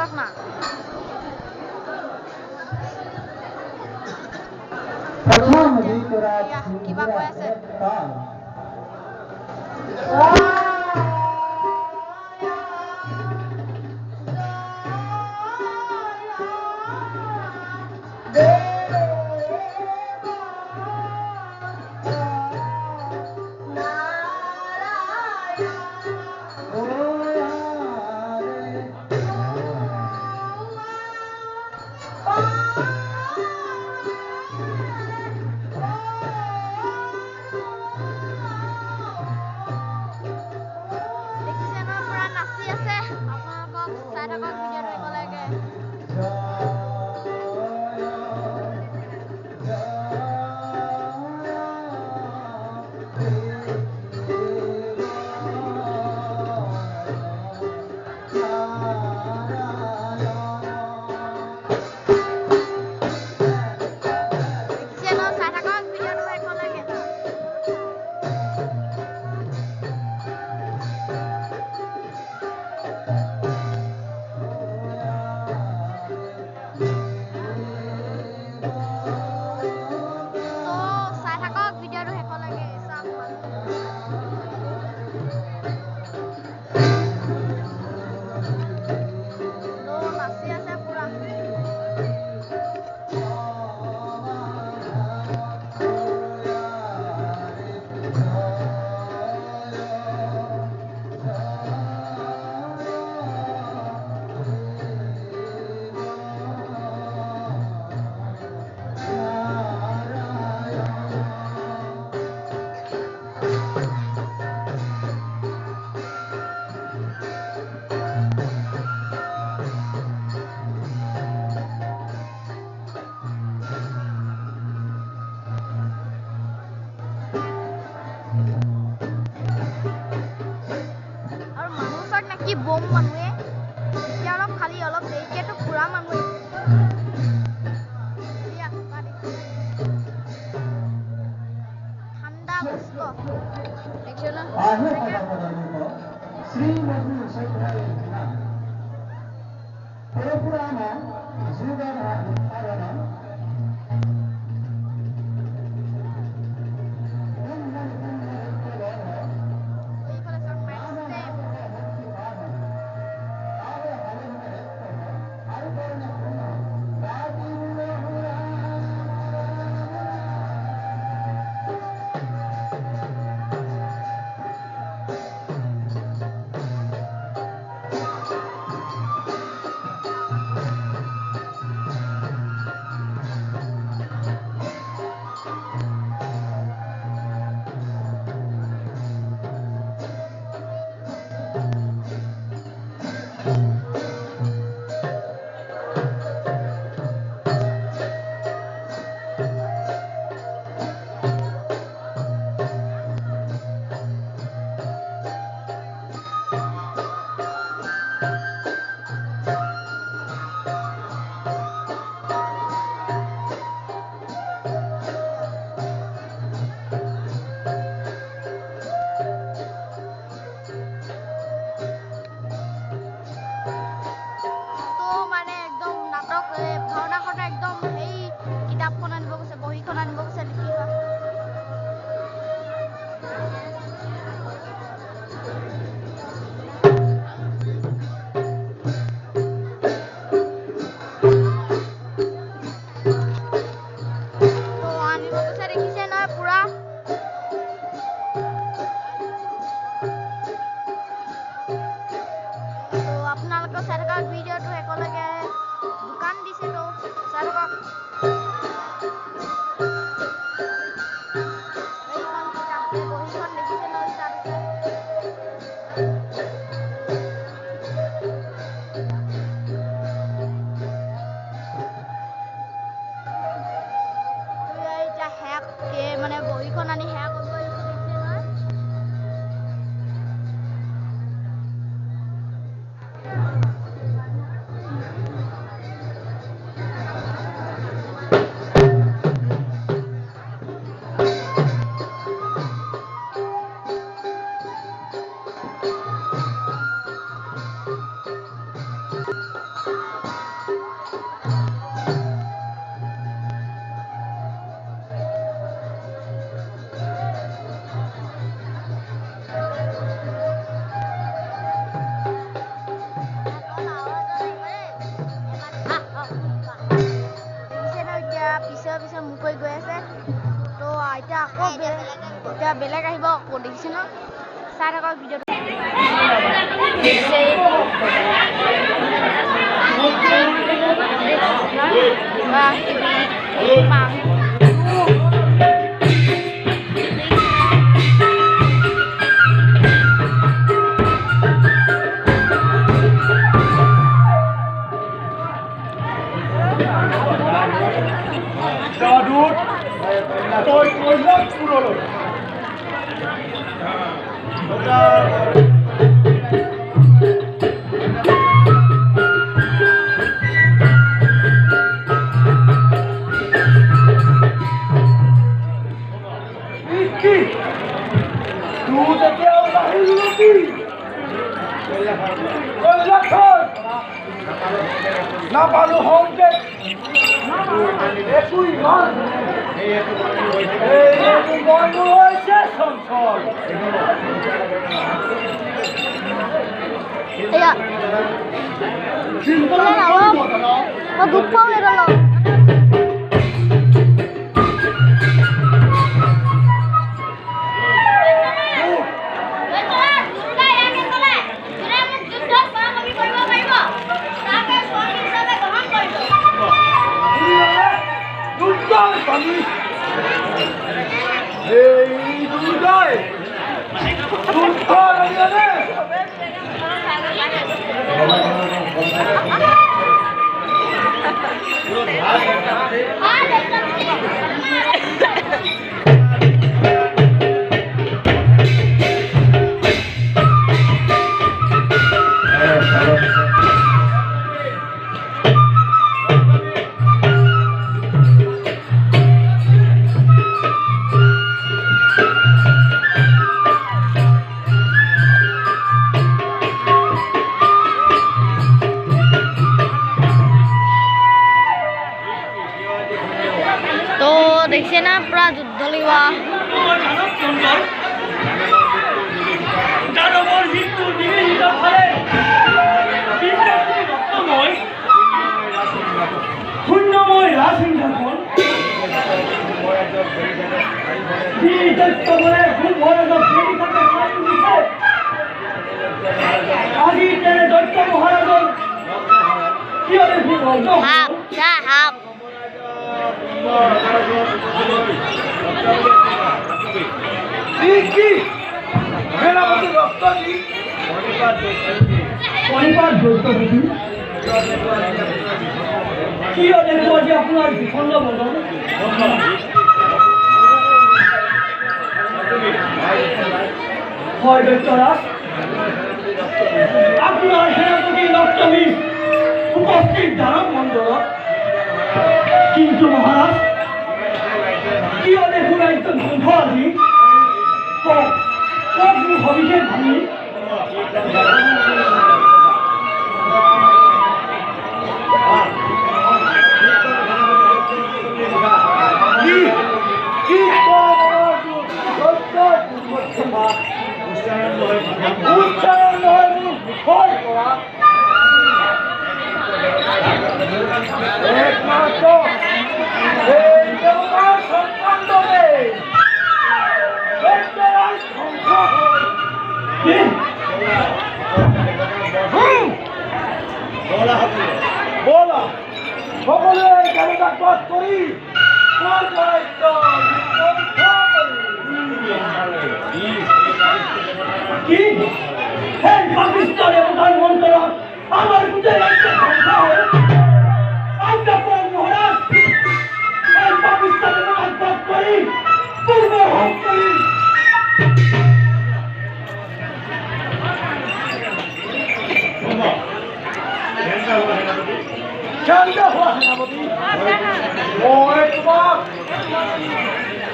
চাওক না কিবা কৈ আছে বম মানুহে এতিয়া অলপ খালি অলপ দেৰিকেতো পুৰা মানুহে ঠাণ্ডা বস্ত দেখিছো না এতিয়া বেলেগ আহিব আকৌ দেখিছে ন চাই থাকক ভিডিঅ'টো না পালো হংকে একই মান এই বন্ধ হয়েছে সংসদ এয়া চিন্তা না ও দুঃখ পাবে গেল দেখছে না পুরা যুদ্ধ লিবা আপনার সেনাপতি নষ্টমী উপস্থিত দানব মন্ডল কিন্তু মহারাজ কিয় দেখুন একজন বন্ধু আজি হবিষে ভাঙি সকলে জনতা কাজ করি কি পাকিস্তানের প্রধানমন্ত্রী আমার বুঝে মহারাজ পাকিস্তানের কাজ করি পূর্ব হোক করি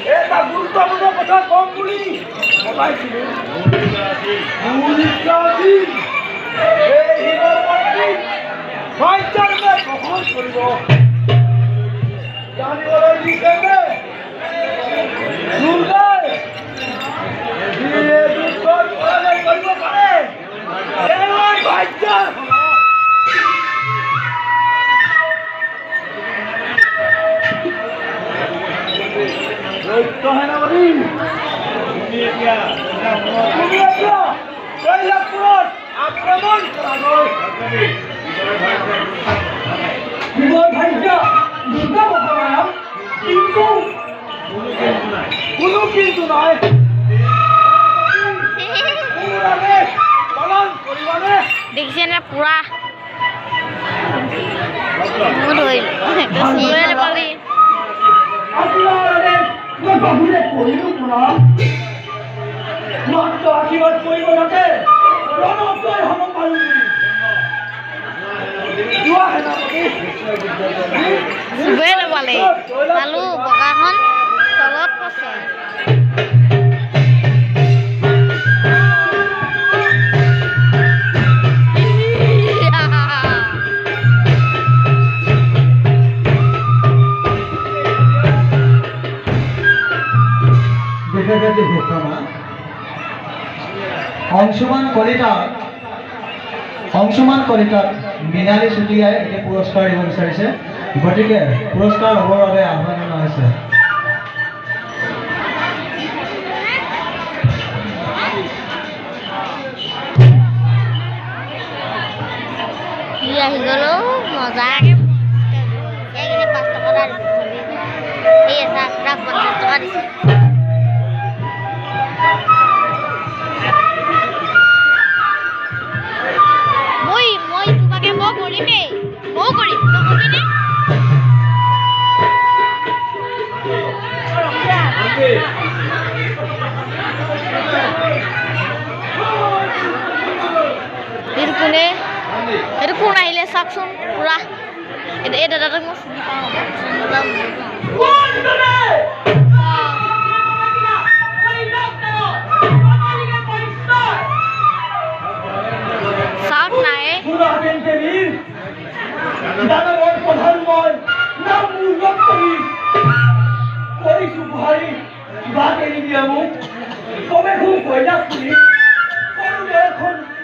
এটা গুরুত্বপূর্ণ কথা কম বলি গ্রহণ করিব জানিবলৈ দিছে কৰিব পাৰে দৈত্য সেনাপতি তুমি এতিয়া কৈলাসপুৰত আক্ৰমণ কৰাগৈ বিজয় ভাগ্য দুৰ্গা মহামায়া কিন্তু কোনো কিন্তু নাই পালন কৰিবানে দেখিছে না পুৰা ধৰিল পালি আপোনালোকে মই বাহুৰে কৰিলোঁ পুনৰ মাত্ৰ আশীৰ্বাদ কৰিব লাগে ৰণজয় হ'ব পাৰোঁ যোৱা সেনাপতি চুবই নাপালে চালো বগাখন তলত পছে অংশুমান কলিতাক মৃণালী চুতীয়াই এতিয়া পুৰস্কাৰ দিব বিচাৰিছে গতিকে পুৰস্কাৰ ল'বৰ বাবে আহ্বান জনোৱা হৈছে আহি গ'লো মজাকে 5 টকা এই ৰাখ 50 টকা দিছে মই তোমাকে মই কৰিমেই মই কৰিম তই কৰিবি নে এইটো কোন আহিলে চাওকচোন পুৰা এই দাদাটোক মই চিনি পাওঁ চাওক নাই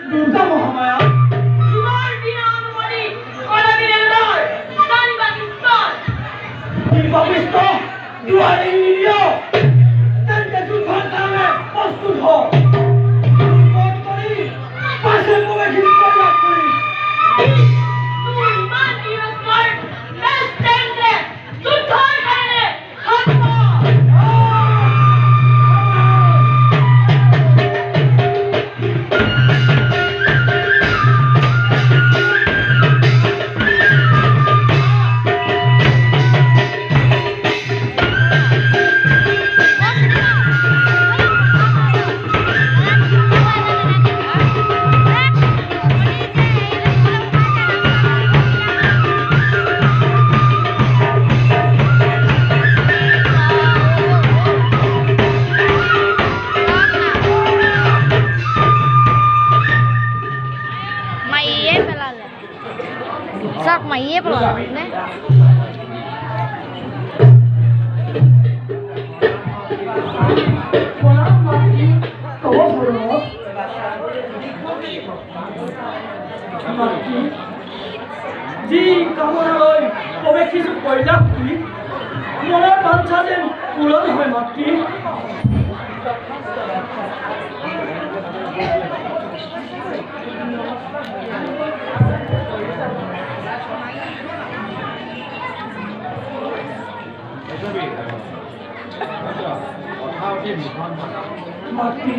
দুৰ্গা মহামায়া প্রস্তুত হোক পাশে Sak maiye pula ne जी কামনালৈ অবেক্ষিত কৈলাস পুৰী মনৰ বাঞ্ছা যেন পূৰণ হয় মাতৃ মাতৃ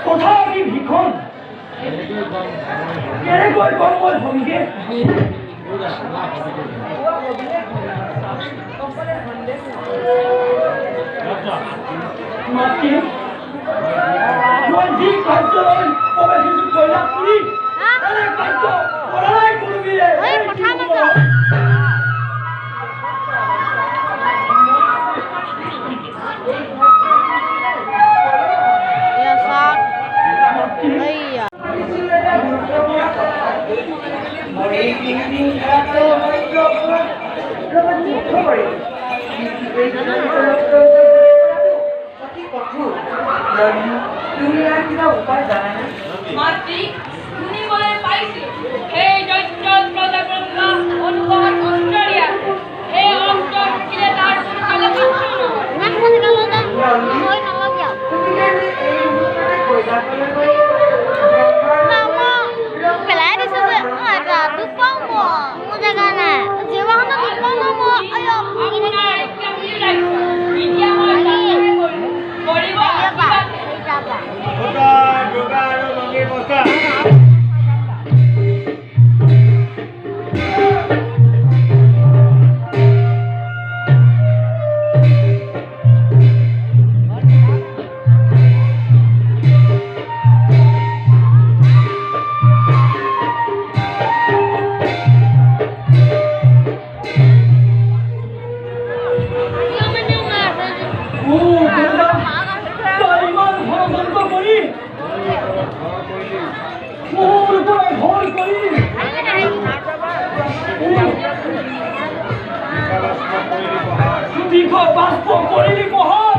কথা অতি ভীষণ কেনেকৈ গম মই ভংগে মাতৃ মই যি কাৰ্যলৈ প্ৰৱেশিছো কৈলাস পুৰী এনে কাৰ্য কৰাই কৰিবি কথা নাযাও মাতৃ শুনিবলৈ পাইছো সেই দৈত্য প্ৰজাগ্ৰন্থ অনুভৱ অষ্ট্ৰেলিয়া সেই অস্ত্ৰ থাকিলে তাৰ কোনো কালে পাত্ৰ নহয় দুৰ্গা তই ইমান ষড়যন্ত্ৰ কৰি মোৰ পৰা ভয় কৰি বিষ বাষ্প কৰিলি মহান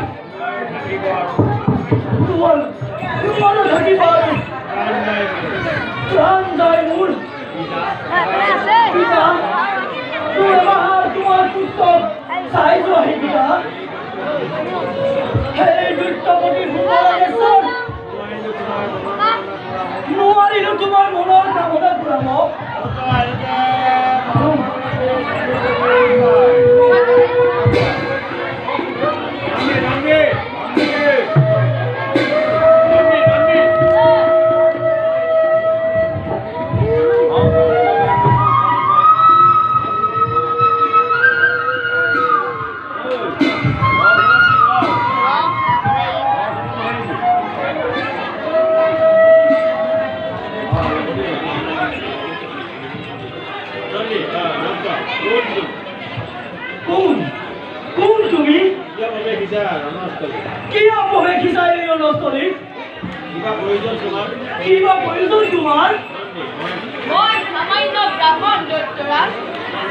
তোমাৰো থাকিব প্ৰাণ যায় মোৰ পিতা তোমাৰ পুত্ৰক চাই যোৱাহি পিতা সেই দৈত্যপতি সুন্দৰেশ্বৰ নোৱাৰিলো তোমাৰ মনৰ কামনা পূৰাব কোন তুমি কিয় বহে খিচাই ৰণস্থলী কিবা প্ৰয়োজন তোমাৰ মই সামান্য ব্ৰাহ্মণ দৈত্যৰাজ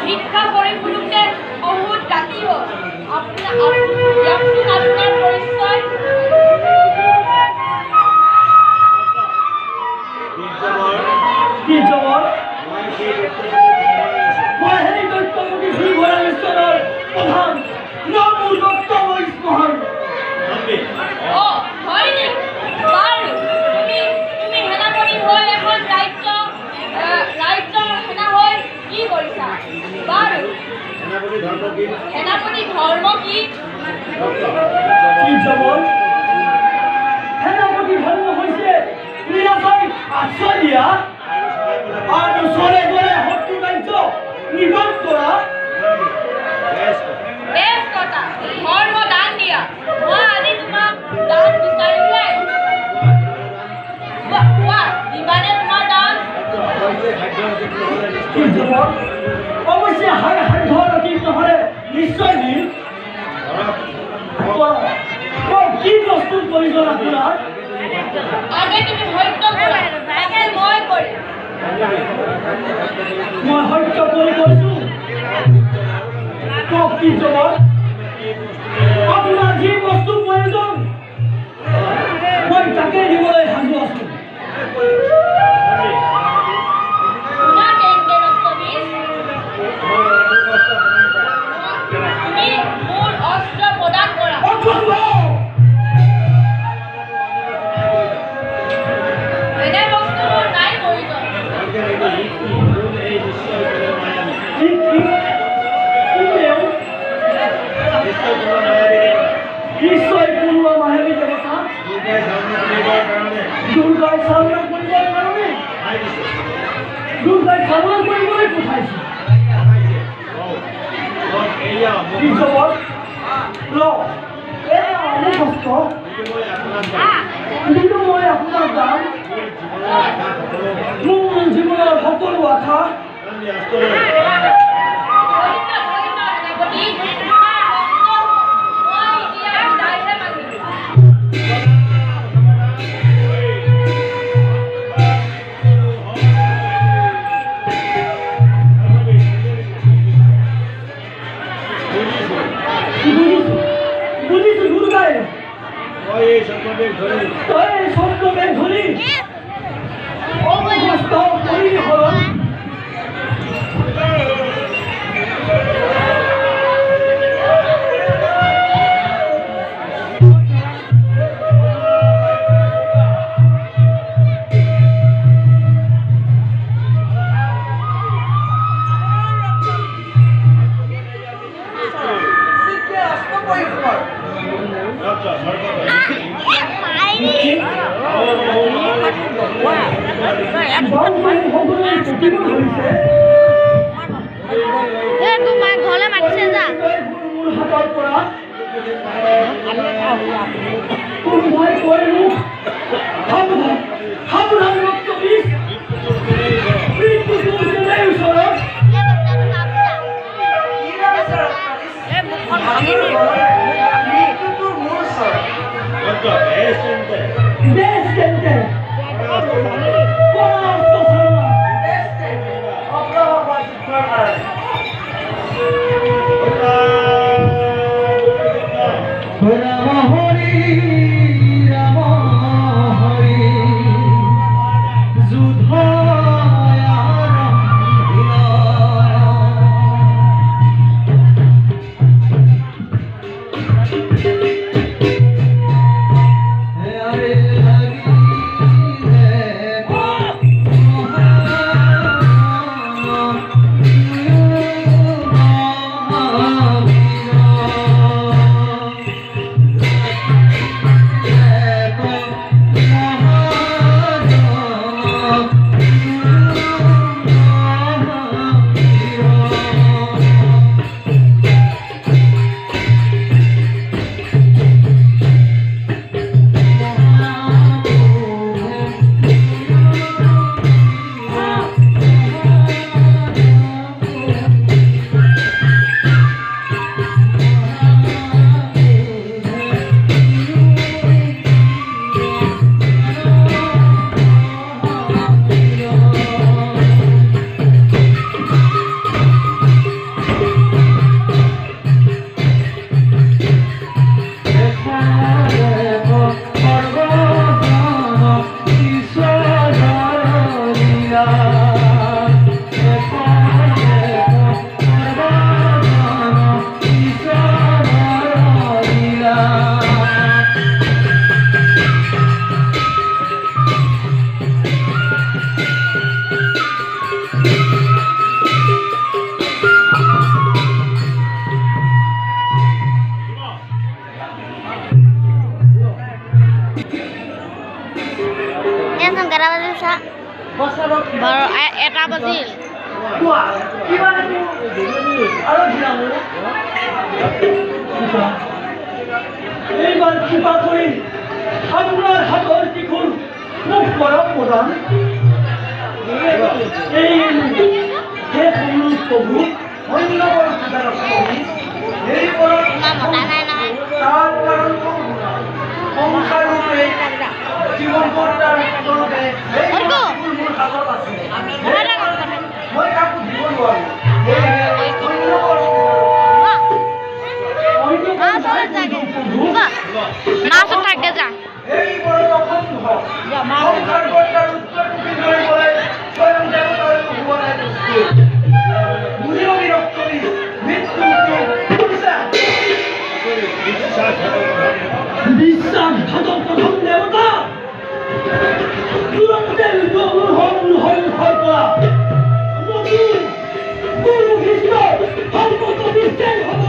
শিক্ষা কৰি ফুৰোতে বহুত ৰাতি হ'ল আপোনাৰ পৰিচয় কি জবৰ মই সেই দৈত্যপতি শ্ৰী ভৰামেশ্বৰৰ প্ৰধান নাম মোৰ দত্ত মহান অ হয় নেকি বাৰু তুমি সেনাপতি হৈ এখন ৰাজ্যৰ সেনা হৈ কি কৰিছা বাৰু সেনাপতি ধৰ্ম কি জবৰ সেনাপতি ধৰ্ম হৈছে নিৰাশয় আশ্ৰয় দিয়া আৰু চলে গলে শত্ৰু ৰাজ্য নিৰ্মাণ কৰা বেশ কথা ধৰ্ম দান দিয়া মই আজি তোমাক দান বিচাৰিলে কোৱা দিবানে তোমাৰ দান কি জবৰ অৱশ্যে সাধ্য অতীত নহ'লে নিশ্চয় দিম কি বস্তুৰ প্ৰয়োজন আপোনাৰ আগে তুমি সত্য কৰা তাকে মই কৰিম মই সত্য কৰি কৈছোঁ কওক কি জবৰ আপোনাৰ যি বস্তুৰ প্ৰয়োজন মই তাকে দিবলৈ সাজু আছোঁ শুনা তেন্তে ৰক্তবীজ তুমি মোৰ অস্ত্ৰ প্ৰদান কৰা এনে বস্তু মোৰ নাই প্ৰয়োজন নিশ্চয় কোনোবা মায়াবী দেৱতা দুৰ্গাই চালনা কৰিবৰ কাৰণে দুৰ্গাই চালনা কৰিবলৈ পঠাইছে কি জবৰ এয়া অনেক কষ্ট কিন্তু মই আপোনাক দাম মোৰ জীৱনৰ সকলো আশা বুঝিছো দুর্গায় স্বপ্নবেগ ধরি অবস্থা করি হরণ তোমার ঘরে মাতিছে যা ভাঙিনি এটা বাজিল এইবার কৃপা করি আপনার হাতের টিকুন মুখ করা প্রদান এই হে পুরুষ প্রভু অন্য বড় এই বড় তার কারণ সংসার রূপে জীবন কর্তার চলতে এই মূল হাতত আছে মই কাকু দিব নোৱাৰো মাছ থাকে যা এই বড় তখন সংসার কর্তার উত্তর টুপি ধরিবলৈ স্বয়ং দেবতার ভুবনায় প্রস্তুত বুঝিও বিরক্ত মৃত্যু বিশ্বাসঘাতক প্রথম দেবতা তুরন্তের হয় করা গুরু কৃষ্ণ সম্পত নিশ্চয় হব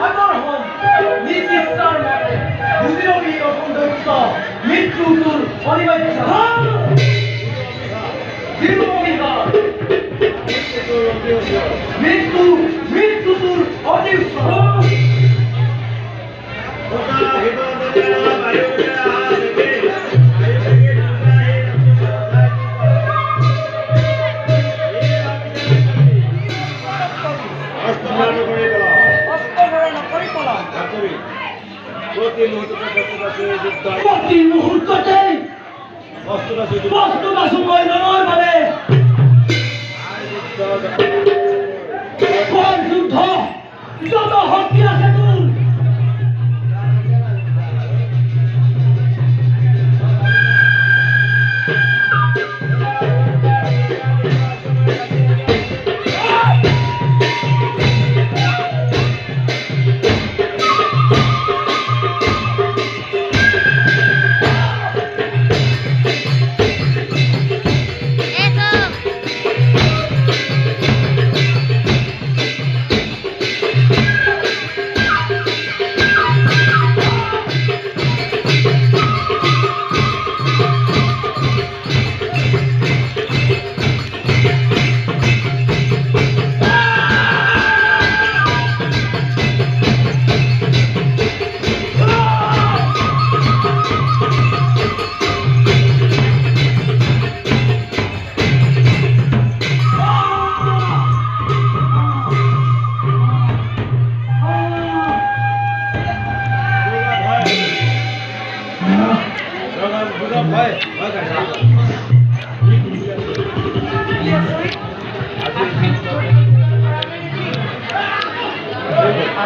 আগর হন নিজ ইচ্ছার মতে বুঝিও বিরকম দৈত্য মৃত্যু তোর অনিবার্য মৃত্যু মৃত্যু তোর অনিবার্য প্রতি মুহূর্ততে বস্তুটা সময় নয় মানে যুদ্ধ যত শক্তি আছে তোর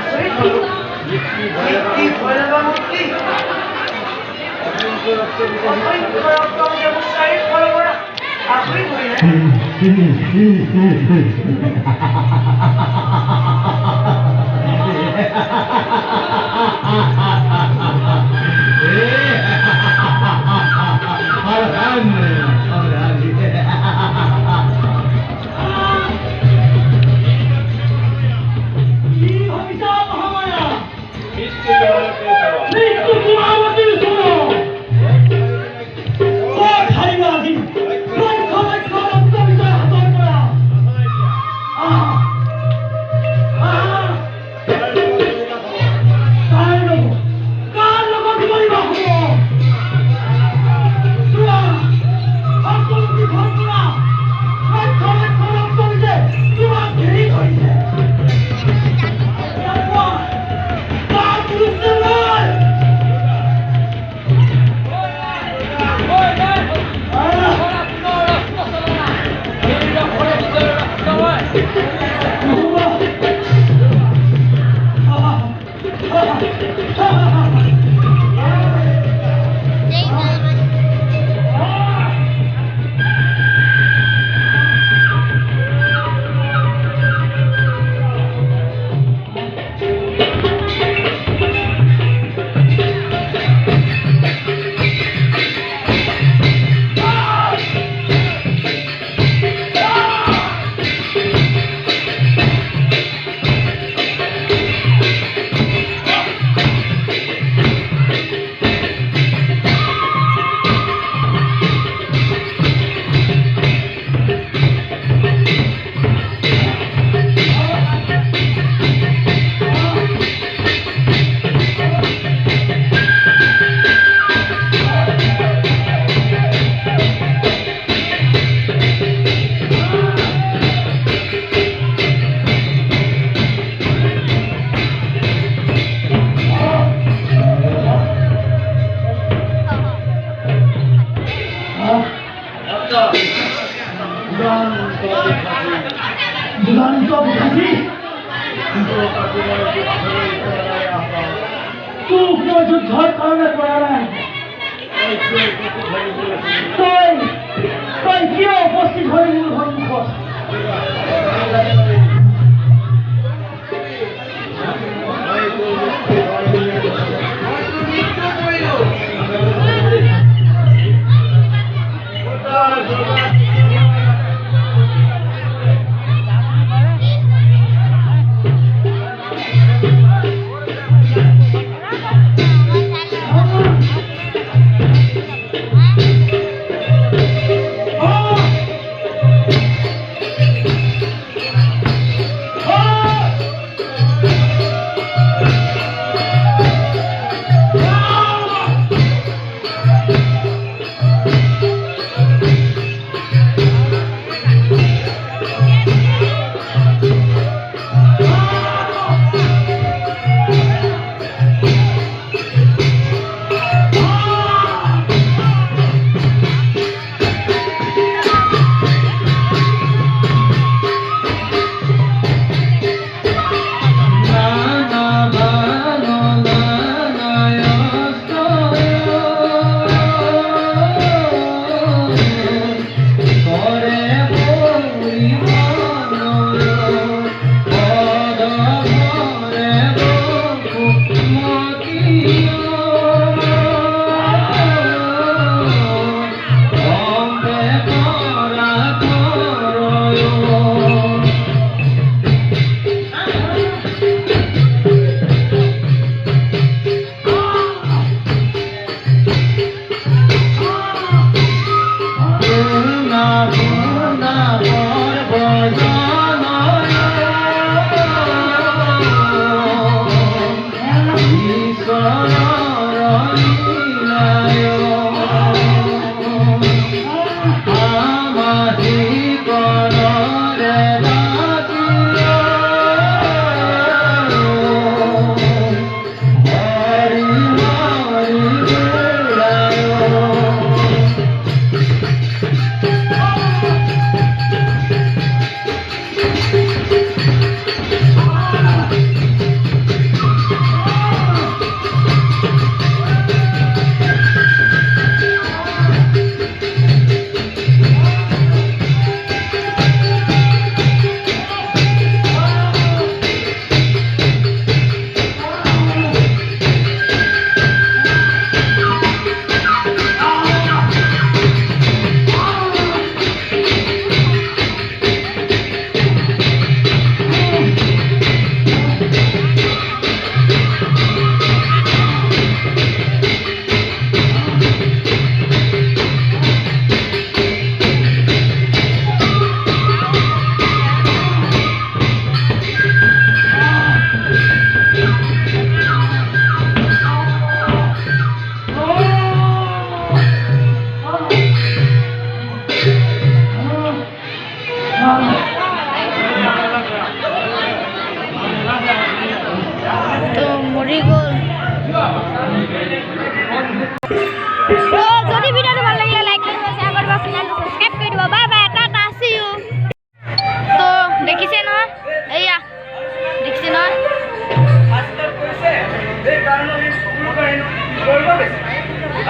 আচৰিত হলো কি ভয় লগা মূৰ্তি অসংখ্য ৰত্ন যেবোৰ চাৰিওফালৰ পৰা আগুৰি ধৰিলে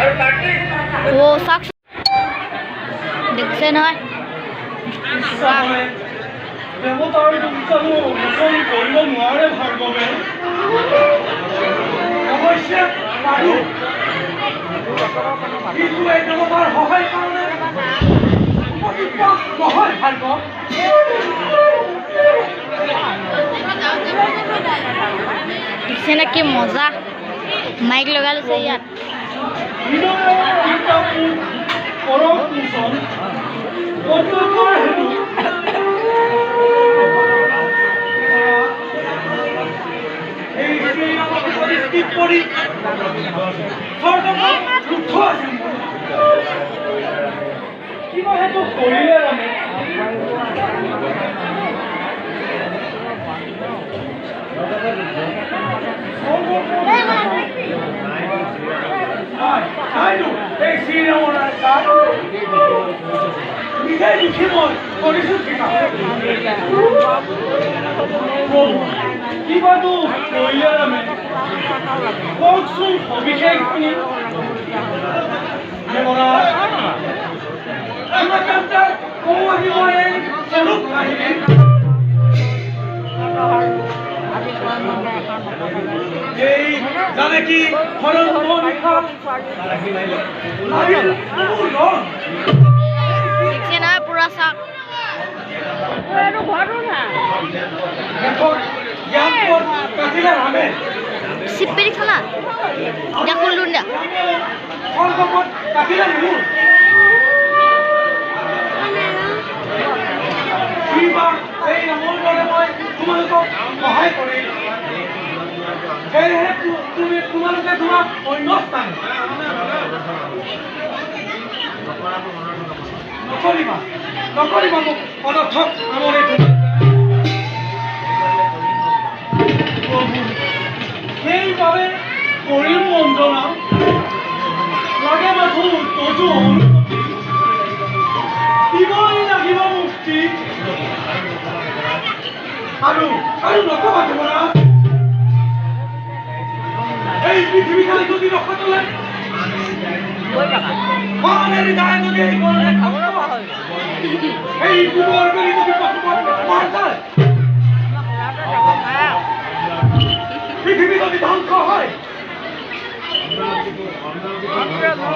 ও চাওক দেখছে নহয় দেৱতাৰ দুৰ্জানো মোচন কৰিব নোৱাৰে ভাৰ্গৱে অৱশ্যে পাৰোঁ কিন্তু এই দেৱতাৰ সহায় কাৰণে নহয় ভাৰ্গৱ দেখছে না কি মজা মাইক লগাই লৈছে ইয়াত কিবা সেইটো কৰিলে মানে এই শ্ৰীৰামৰ নিজে লিখি মই কৰিছোঁ কিবাটো কৰিলে ৰামে কওকচোন সবিশেষ শুনি জানে কি দেখছে না পুৰা চাওক চিপেৰি খালা এতিয়া খুললো দিয়া তোমালোকক সহায় কৰিম সেয়েহে তোমালোকে তোমাক অন্য স্থান নকৰিবা মোক অনৰ্থক আমৰে সেইবাবে কৰিম বন্দনা লাগে মাথো তজু দিবই লাগিব মুক্তি আৰু নকবা তোমাৰ এই পৃথিৱীখালি যদি ৰক্ষা তোলে মানেৰি যায় যদি এই গোবৰ কৰি যদি মাৰ যায় পৃথিৱী যদি ধ্বংস হয়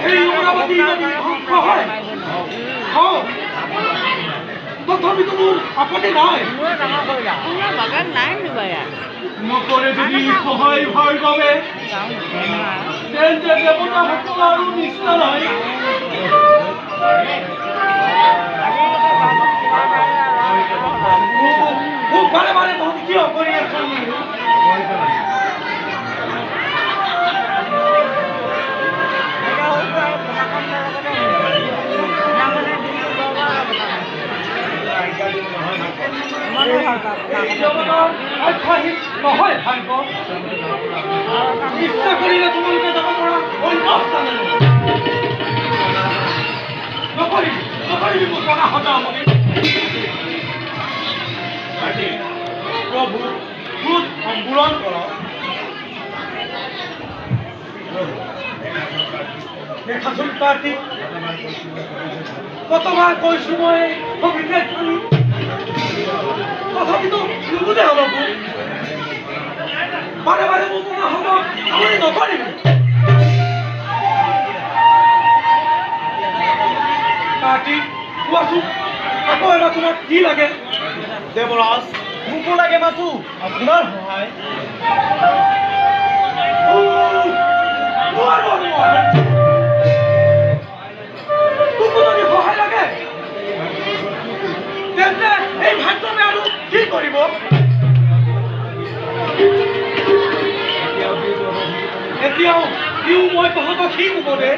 এই অমৰাৱতী যদি ধ্বংস হয় তথাপিতো মোৰ আপত্তি নাই নকৰে যদি সহায় ভাৰ্গৱে তেন্তে দেৱতাসকল আৰু নিচিনা নাই মোক বাৰে বাৰে তহঁত কিয় কৰি আছ অভ্যাসিক নহয় ভাগ্য ইচ্ছা কৰিলে তোমালোকে যাব পৰা অন্য স্থানলৈ নকৰিবি মোৰ জনা সজামণি প্ৰভু ভূত সম্পূৰণ কৰক দেখাচোন কাৰ্তিক কতবাৰ কৈছোঁ মই অভিষেক খালি তথাপিতো নুবুজে অলপ বাৰে বাৰে মোৰ মনা হ'ব আপুনি নকৰিবি কাৰ্তিক কোৱাচোন আকৌ এবাৰ তোমাক কি লাগে দেৱৰাজ মোকো লাগে মাথো আপোনাৰ সহায় তোকো যদি সহায় লাগে তেন্তে এই ভাগ্যমে আৰু কি কৰিব এতিয়াও ইও মই তহঁতক কি ক'ব দে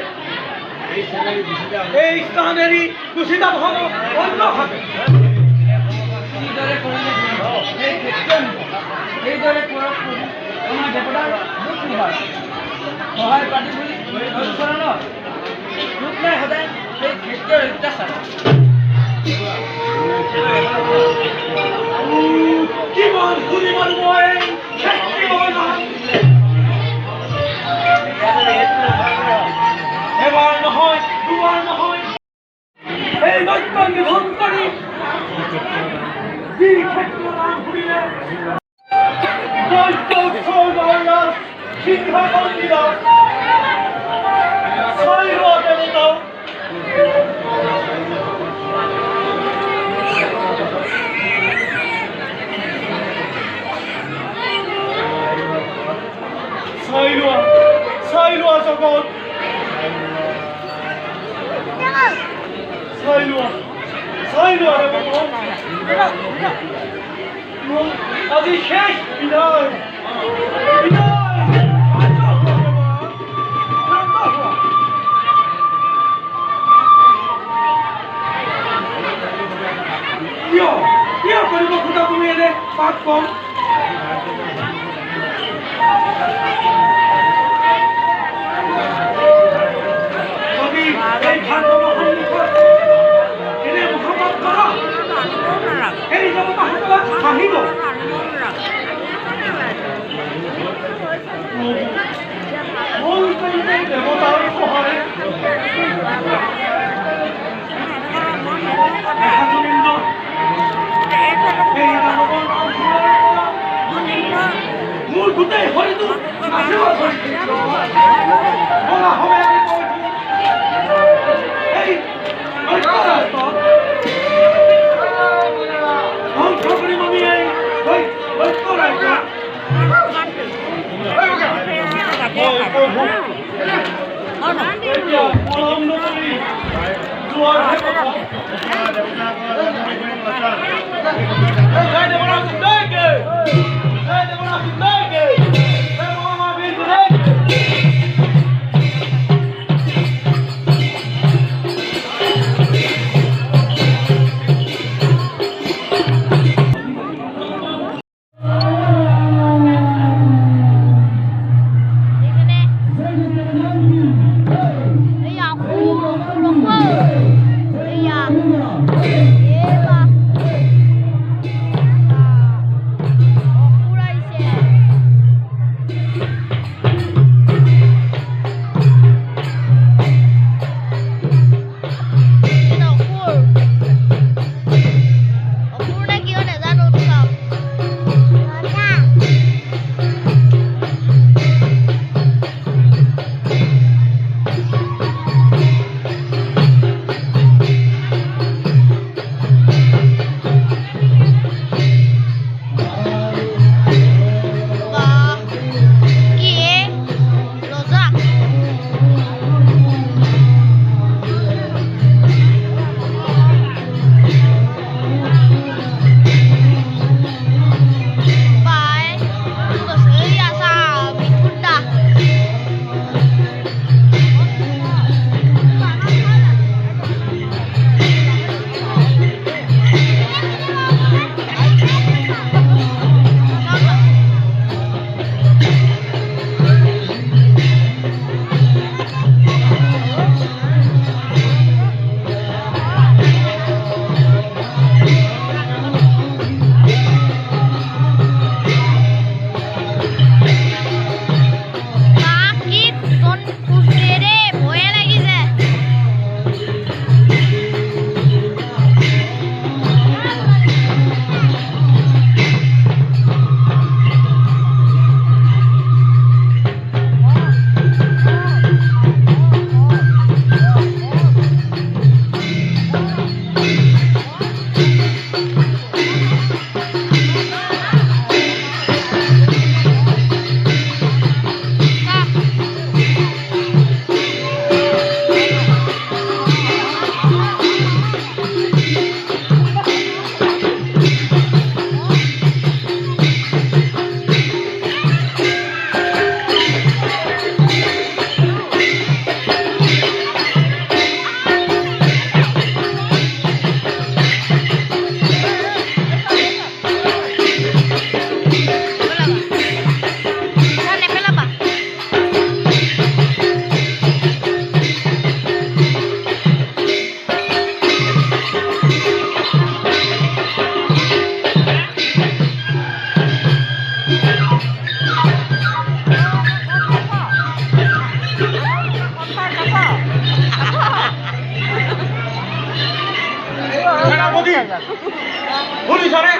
এই স্থান এৰি গুচি যাব হ'ব অন্য ভাবে এইদৰে কৰক আমাৰ দেৱতাৰ দুখ নহয় সহায় পাতি বুলি ঈশ্বৰণৰ দুখ নাই সদায় সেই ক্ষেত্ৰৰ অত্যাচাৰ কিমান শুনিমান মই সিংহাসনবিদা শৈল দেবতা শৈলোৱা জগত শৈলোৱা দেৱতা আজি শেষ বিদায় কিয় কৰিব খোজা তুমি এনে পাত কম যদি এই ভাৰতৰ সন্মুখত এনে মহাপাত কৰা এই দেৱতাসকলে হাঁহিব দেৱতাৰ সহায় মোৰ গোটেই শৰীৰটো নাচিব ধৰিছে বলা হবে আমি এই ধ্বংস কৰিম আমি এই ঐক্য ৰাজ্য এতিয়া পলম নকৰি যোৱাৰহে কথা পুলিশরে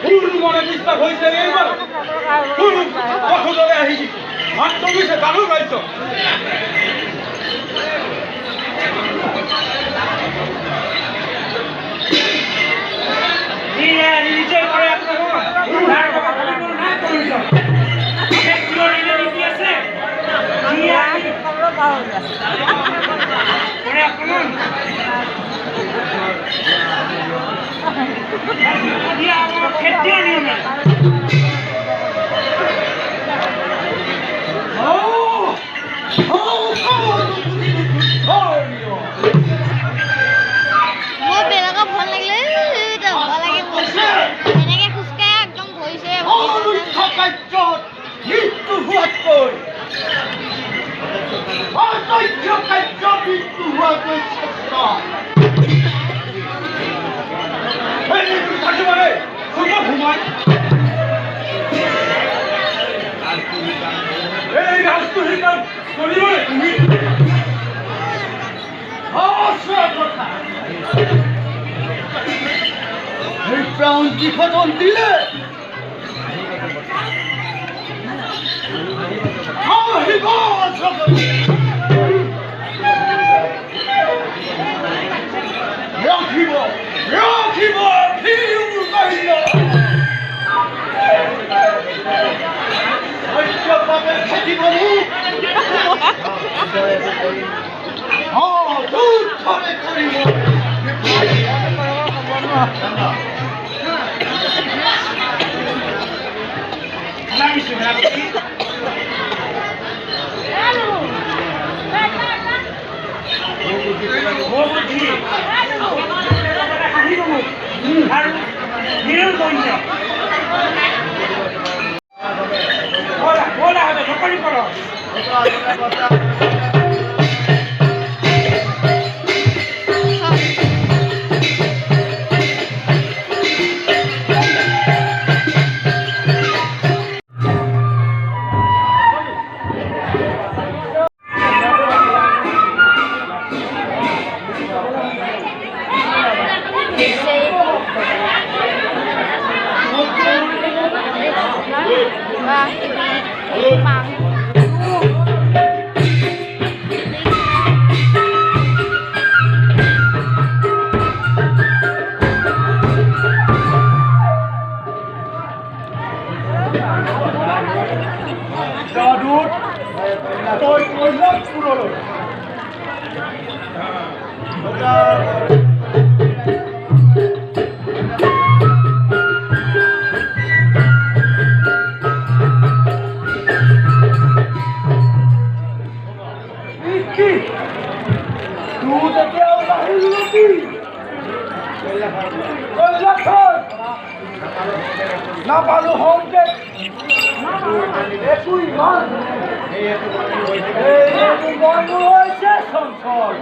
ফুল মনে বিশ্বাস হয়েছে এইবার ফুল কঠোরে আহিছি হাত কমিছে জানো গাইছ নিজে করে মই বেলেগক ভাল লাগিলে ভাল লাগে মোৰ এনেকে খোজকাঢ়ি একদম ভৰিছে মৃত্যু হোৱাতকৈ অসহ্য কাৰ্য মৃত্যু হোৱাতকৈ শ্ৰেষ্ঠ থাকিবনে সোমাই এই ৰাজটো শিকাম কৰিবনে তুমি কথা এই প্ৰাণ যিখন দিলে ৰাখিব ৰাখিব থাকিবনি নাপালো হওঁতে একো ইমান বন্ধ হৈছে চঞ্চল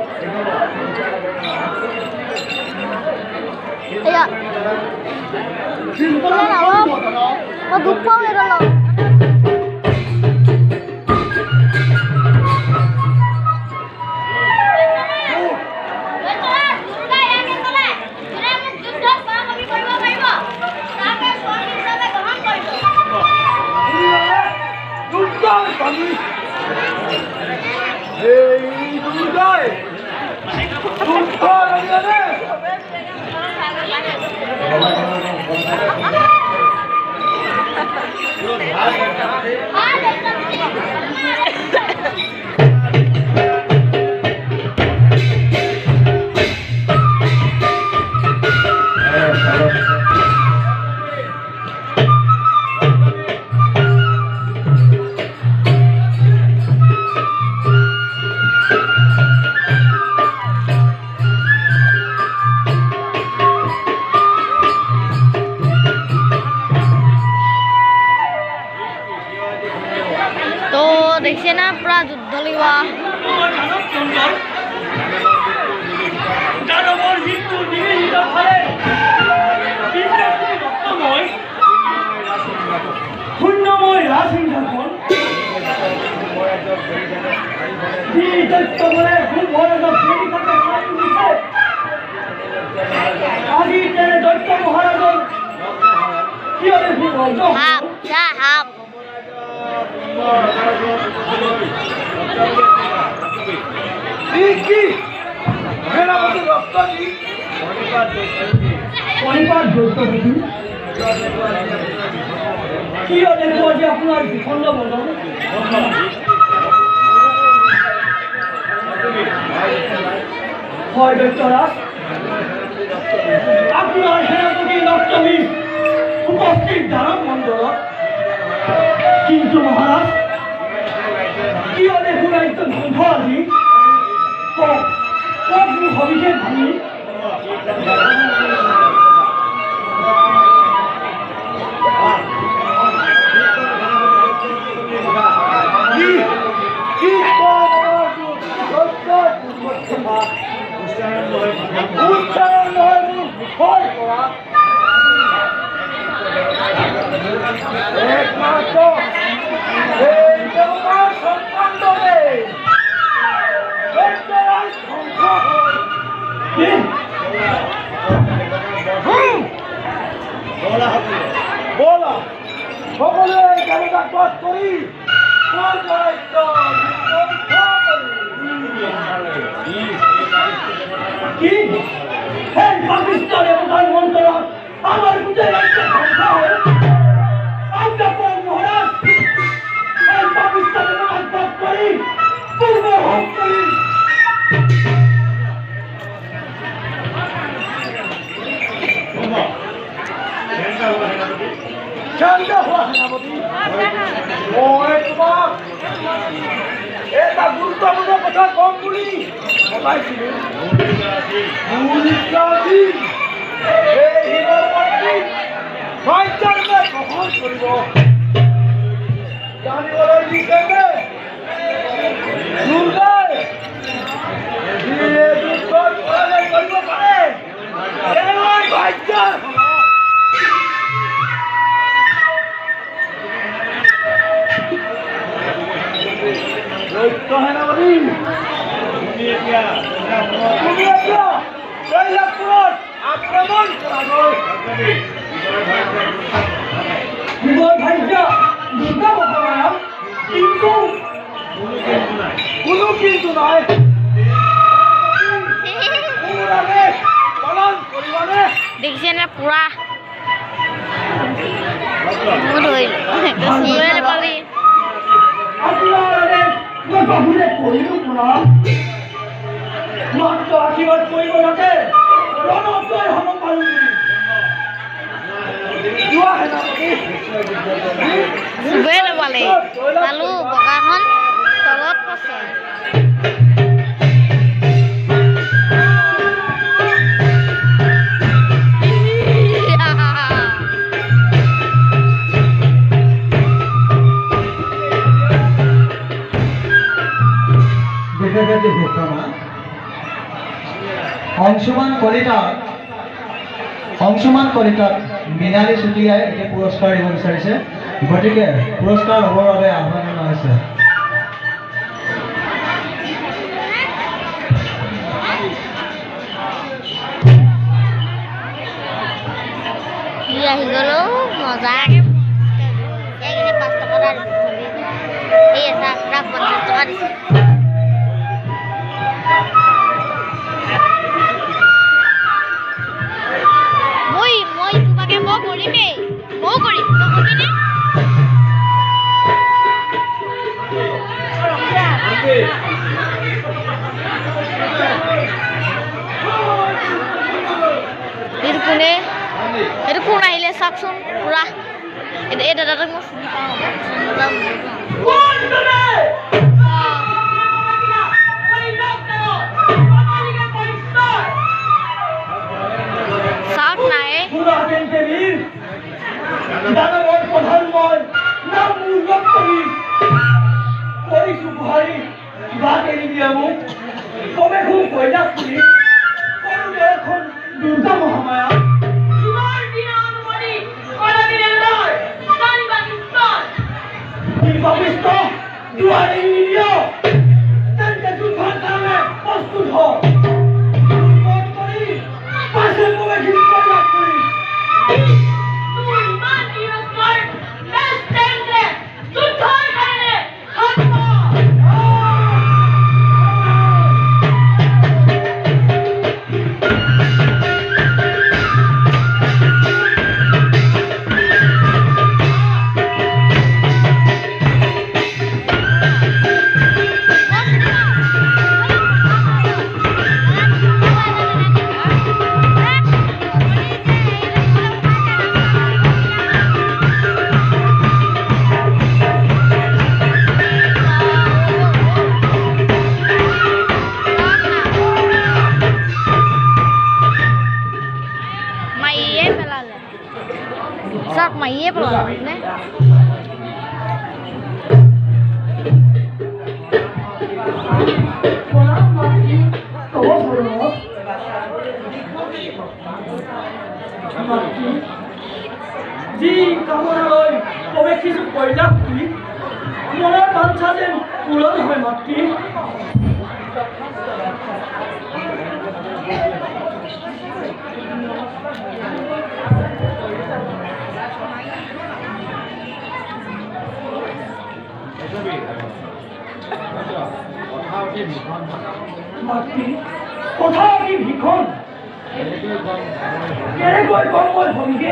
মই দুখ পাওঁ এডাল দেখছে না পুরা যুদ্ধ লিবা শূন্যময় রাজসিংহাসন আজি তেনে দৈত্য মহাৰাজৰ কিয় হাপ যা হাপ আপোনাৰ বিখণ্ড বদন হয় দৈত্যৰাজ আপোনাৰ সেনাপতি নৰ্তমী উপস্থিত দানৱ মণ্ডলত কিন্তু মহাৰাজ কিয় দেখোন ৰাজ্য ধ্বংস আজি কওক কওক মোৰ সবিশেষ ভাঙি বলা সকলে জনতা পথ করি কি এই পাকিস্তানের প্রধানমন্ত্রী আমার বুঝে রাখতে আমরা কোন মহারাজ এই পাকিস্তানের পথ করি পূর্ব হোক করি শান্ত হওয়া সেনাপতি মই তোমাক এটা গুৰুত্বপূৰ্ণ কথা কম বুলি ভবাইছিলো এই হিৰমন্ত্ৰী ৰাজ্যলৈ গ্ৰহণ কৰিব জানিবলৈ দিছেনে দুৰ্গাই যুদ্ধত পৰাজয় কৰিব পাৰে এই ৰাজ্যৰ সেনাপতি কৈলাসপুৰত আক্ৰমণ কৰা গ'ল মোগল ভাগ্য দুৰ্গা মহাৰাজ কিন্তু কোনো কিন্তু নাই মোৰ আদেশ পালন কৰিবানে দেখিছে না পুৰা মোৰ ধৰিলে পালি আপোনাৰ আদেশ মই বাহুৰে কৰিলো পুনৰ মাত্ৰ আশীৰ্বাদ কৰিব লাগে ৰণজয় হ'ব পাৰোঁ যোৱা সেনাপতি চুবই নাপালে পালো বগাখন তলত আছে ঘোষণা অংশুমান কলিতাক মৃণালী চুতীয়াই এতিয়া পুৰস্কাৰ দিব বিচাৰিছে গতিকে পুৰস্কাৰ ল'বৰ বাবে আহ্বান জনোৱা হৈছে আহি গ'লো মজাকে 5 টকা এই এটা 50 টকা দিছে মই তোমাকে মই কৰিমেই মই কৰিম তই কৰিবি এইটো কোন আহিলে চাওকচোন পুৰা এই দাদাটোক মই চিনি পাওঁ চাওক নাই দানৱৰ প্ৰধান মই নাম উল্লেখ কৰি কৰিছো বুহাৰী বাট এৰি দিয়া মোক কমে খুব কৈলাসপুৰী সৰুতে এখন দুৰ্গা মহামায়া পাপিষ্ট দুৱাৰী নিদিয় তেন্তে যুদ্ধৰ কাৰণে প্ৰস্তুত হওক কৰি পাছে মই লাভ কৰি নে যি কামনালৈ প্ৰৱেশিছো কৈলাশ পুৰী মনৰ বাঞ্ছা যেন পূৰণ হয় মাতৃ মাতৃ কথা অতি ভীষণ কেনেকৈ কম মই ভংগে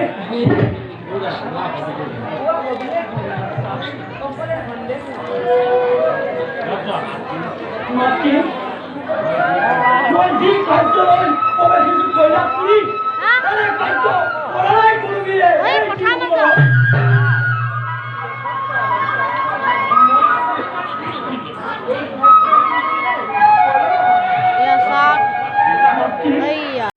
মাতৃ মই যি কাৰ্যলৈ প্ৰৱেশিছো কৈলাশ পুৰী এনে কাৰ্য কৰা নাই কোনোদিনে এই কথা নকওঁ Iya.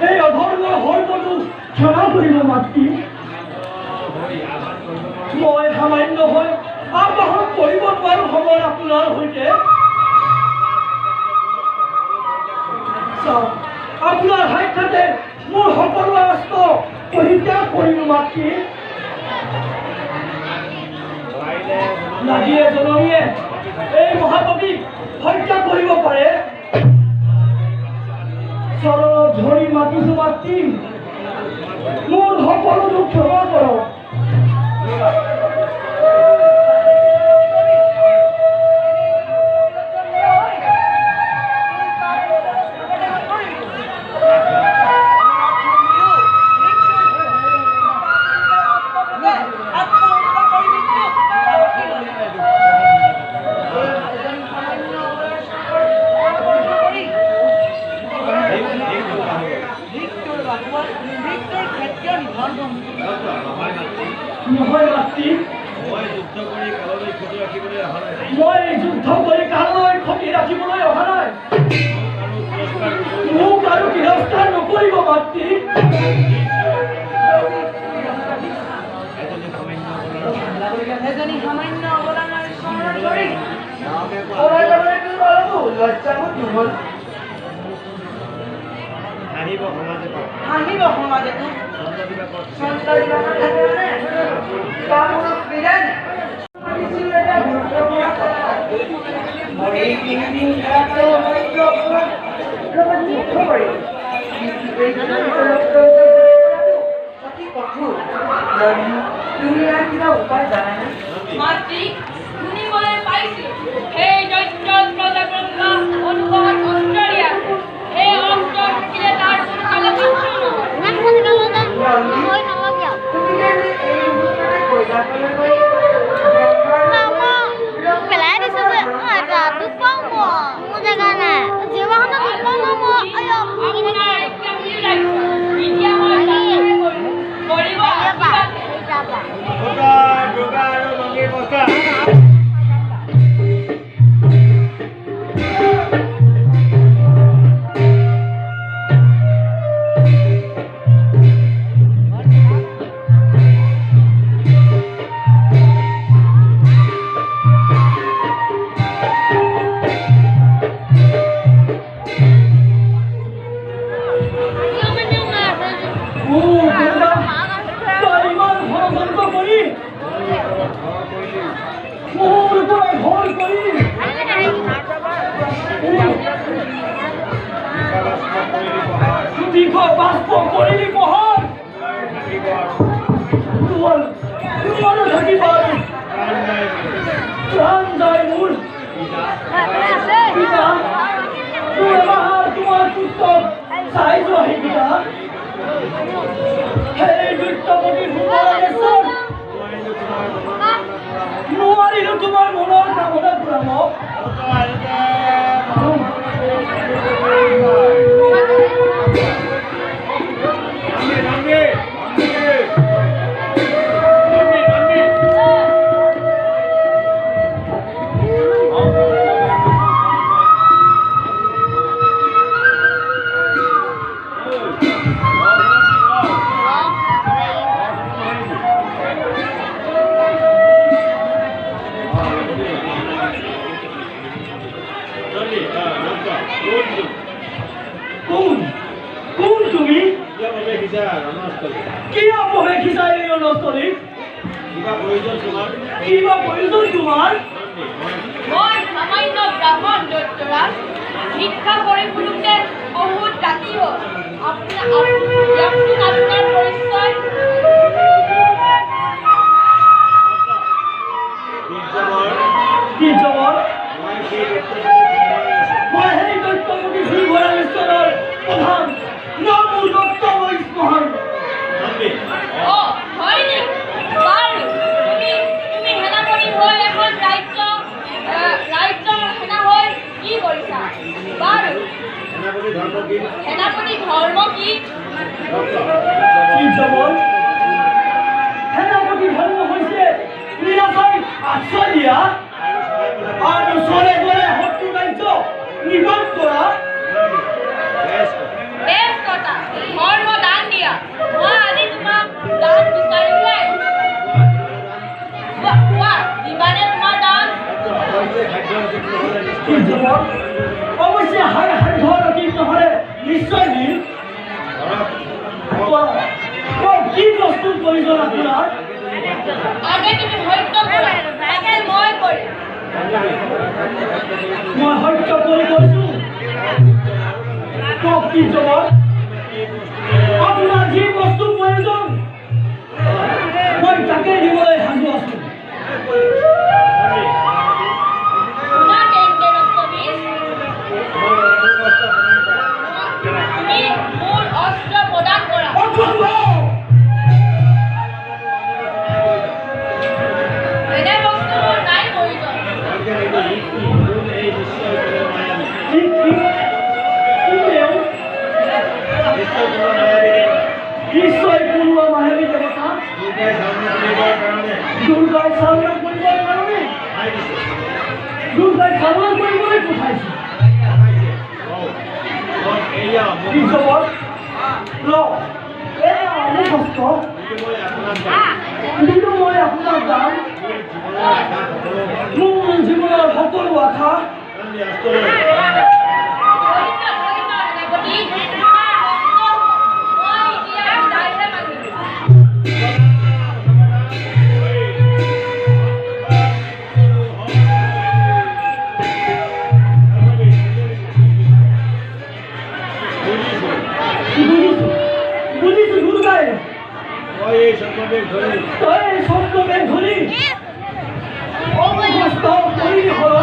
এই অধৰ্মৰ হৰপদু ক্ষমা কৰিব মাতৃ মই সামান্য হৈ আবাহন কৰিব নোৱাৰো সময় আপোনাৰ সৈতে আপোনাৰ সাক্ষাতে মোৰ সকলো আস্ত পৰিত্যাগ কৰিলো মাতৃ নাজিয়ে জননীয়ে এই মহাকবিক হত্যা কৰিব পাৰে চৰণত ধৰি মাতিছো মাতৃ মোৰ সকলো দুখ ক্ষমা কৰক নহয় মাতৃ মই যুদ্ধ কৰি কালৈ ক্ষতি ৰাখিবলৈ অহা নাই মোক আৰু তিৰস্কাৰ নকৰিব মাতৃ এজনী সামান্য অৱদানৰ স্মৰণ কৰি হাঁহিব সমাজেতো মাতৃ শুনিবলৈ পাইছো সেই দৈত্য প্ৰজাব্ৰহ্মা অনুভৱ অষ্ট্ৰেলিয়া এই অস্ত্ৰ থাকিলে তাৰ কোনো পৰশুৰামক কোন তুমি কিয় অৱশেষিছা এই ৰণস্থলীত কিবা প্ৰয়োজন তোমাৰ মই সামান্য ব্ৰাহ্মণ দৈত্যৰাজ শিক্ষা কৰি ফুৰোতে বহুত ৰাতি হ'ল আপোনাৰ পৰিচয় কি জবৰ মই সেই দৈত্যমতী শ্ৰী ভৰালেশ্বৰৰ প্ৰধান নাম মোৰ দত্ত বৈষ্ণৱ অ' হয় নেকি? বাৰু তুমি সেনাপতি হৈ এখন ৰাজ্যৰ সেনা হৈ কি কৰিছা? বাৰু সেনাপতি ধৰ্ম কি? কি জবৰ সেনাপতি ধৰ্ম হৈছে নিৰাশয় আশ্ৰয় দিয়া আৰু চলে গলে শত্ৰু ৰাজ্য নিধন কৰা বেশ কথা ধৰ্ম দান দিয়া মই আজি তোমাক দান বিচাৰিবলৈ আহিছোঁ কোৱা যিমানে তোমাৰ দান কি জবৰ অৱশ্যে সাধ্য অতি নহ'লে নিশ্চয় দিম কি বস্তুৰ প্ৰয়োজন আপোনাৰ আগে তুমি সত্য কৰা আগে মই কৰিম মই সত্য কৰি কৈছো কওক কি জবৰ আপোনাৰ যি বস্তু প্ৰয়োজন মই তাকে দিবলৈ সাজু আছো শুনা তেন্তে ৰক্তবীজ তুমি মোৰ অস্ত্ৰ প্ৰদান কৰা এনে বস্তু মোৰ নাই প্ৰয়োজন নিশ্চয় পূৰ্ব মায়াবী দেৱতা দুৰ্গাই চালনা কৰিবৰ কাৰণে দুৰ্গাই চালনা কৰিবলৈ পঠাইছে কি জবৰ কিন্তু মই আপোনাক দাম মোৰ জীৱনৰ সকলো আশা বুঝিছো দুৰ্গাই ছদ্মবেশ ধৰি অৱস্থ কৰি হল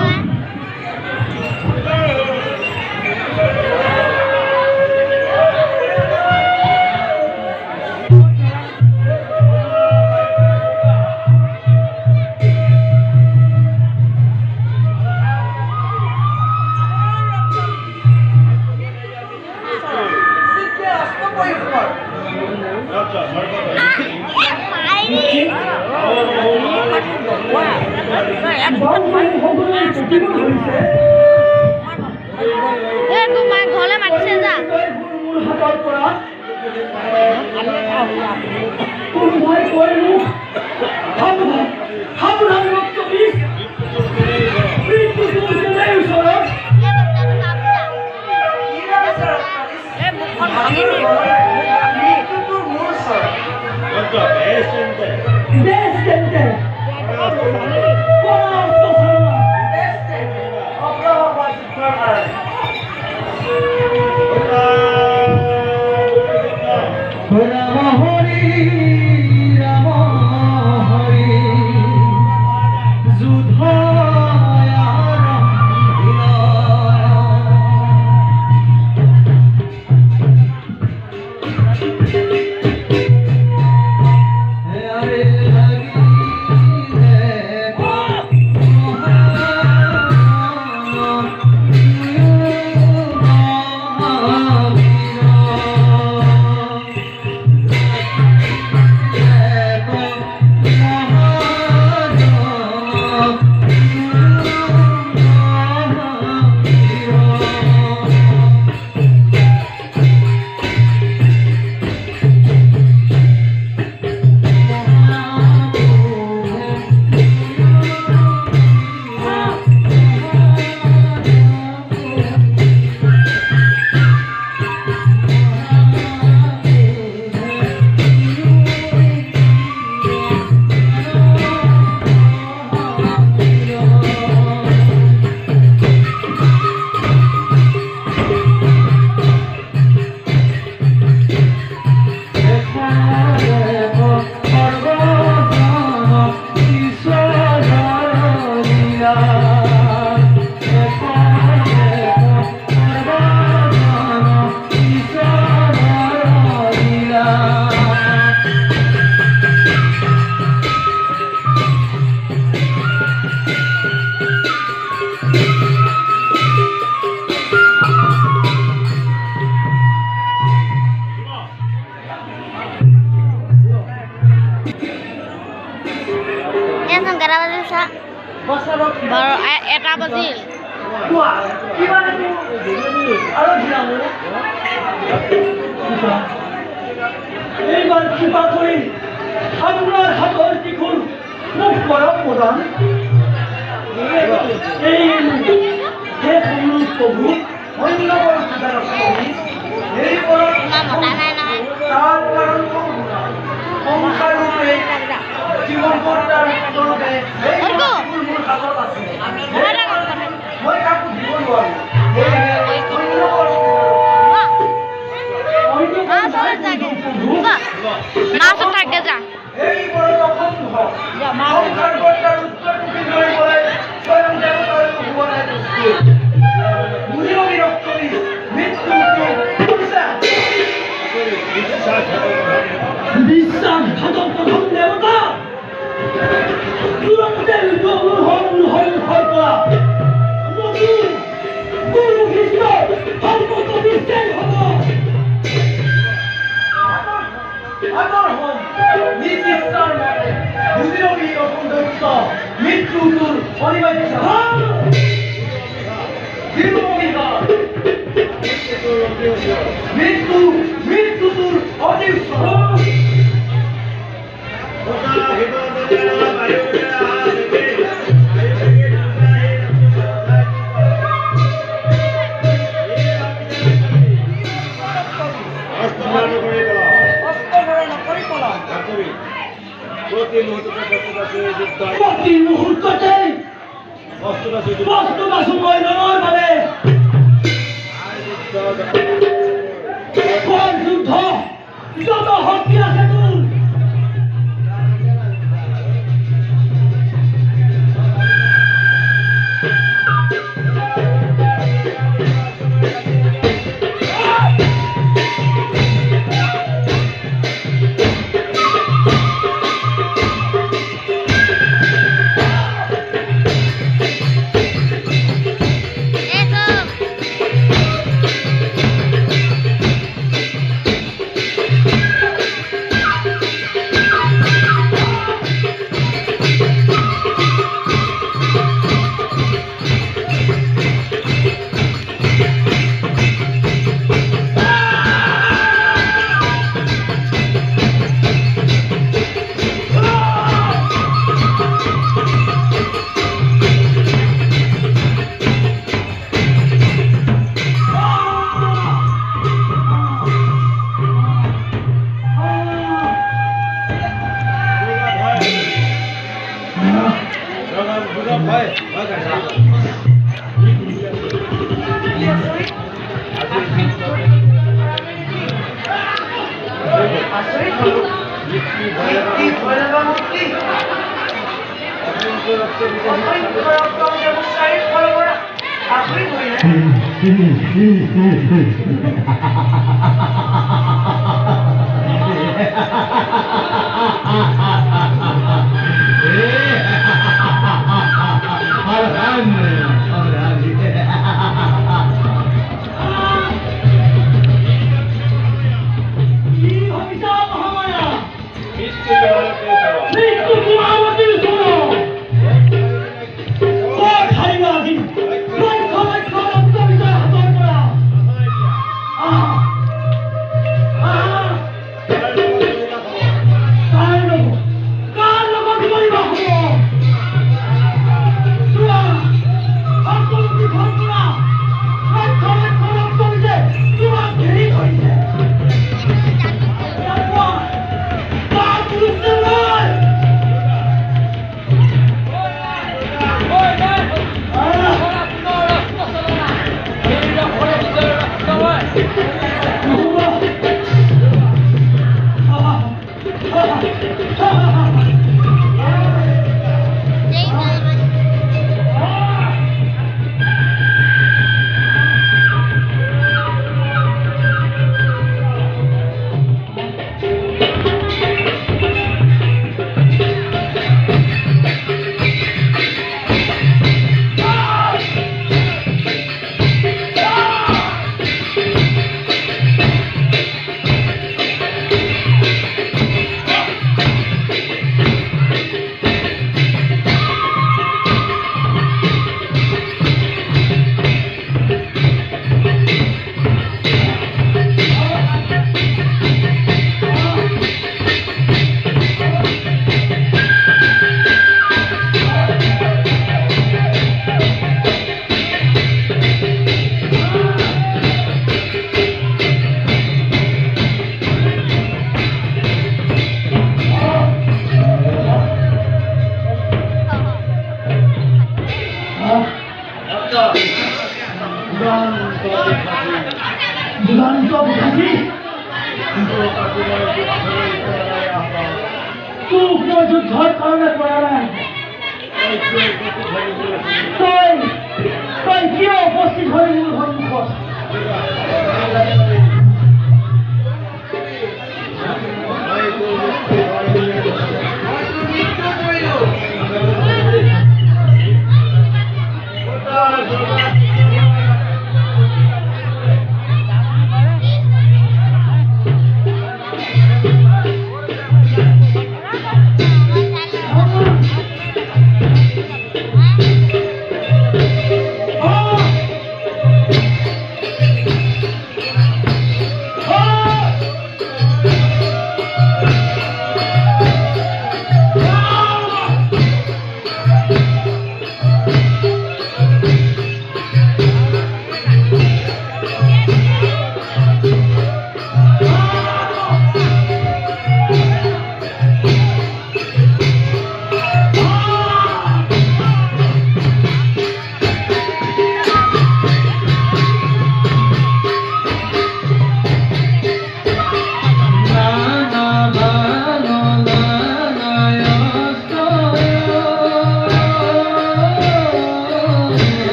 তোমাক ঘৰলৈ মাতিছে যা হাতৰ পৰা কোনোবাই কৰিলো সাৱধান ৰক্তবীজ মৃত্যুটো যেনেই ওচৰত দেশ তেন্তে ৰাম হৰি ৰাম হৰি যুধয়া হৰে লাগি কেইটা বাজিল চা এটা বাজিল কোৱা কিমান আৰু জিৰাম এইবাৰ কৃপা কৰি আপোনাৰ হাতৰ টিকুল মোক কৰক প্ৰদান এই হে সৰু প্ৰভু ধন্যবাদ সুধাৰক কৰি এই পৰত ইমান মতা নাই নহয় তাৰ কাৰণ সংসাৰ ৰূপে জীৱন কৰ্তাৰ স্বৰূপে এই মোৰ হাতত আছে মই কাকো দিব নোৱাৰো মাছত থাকে যা এই বড় অসম্ভৱ সংসাৰ কৰ্তাৰ উত্তৰমুখী ধৰিবলৈ স্বয়ং দেৱতাৰ ভুৱনে প্ৰস্তুত বুঢ়ীও বিৰক্ত কৰি মৃত্যুকে বিশ্বাসঘাতক প্ৰথম দেৱতা তুৰন্তে হয় কৰা গুৰু কৃষ্ণ সন্মুখ বিশ্বাস হ'ব আগৰ হম নিজ ইচ্ছাৰ মতে বুজিৰবি অসুন্দৰ্য মৃত্যুটোৰ অনিবাৰ্য মৃত্যুটোৰ অনিবাৰ্য প্ৰতি মুহূৰ্ততে বস্তুবাচন মৈদানৰ বাবে যুদ্ধ যত শক্তি আছে তোৰ কিহৰ কাৰণে কৰা নাই তই কিয় উপস্থিত হৈ মোৰ সন্মুখত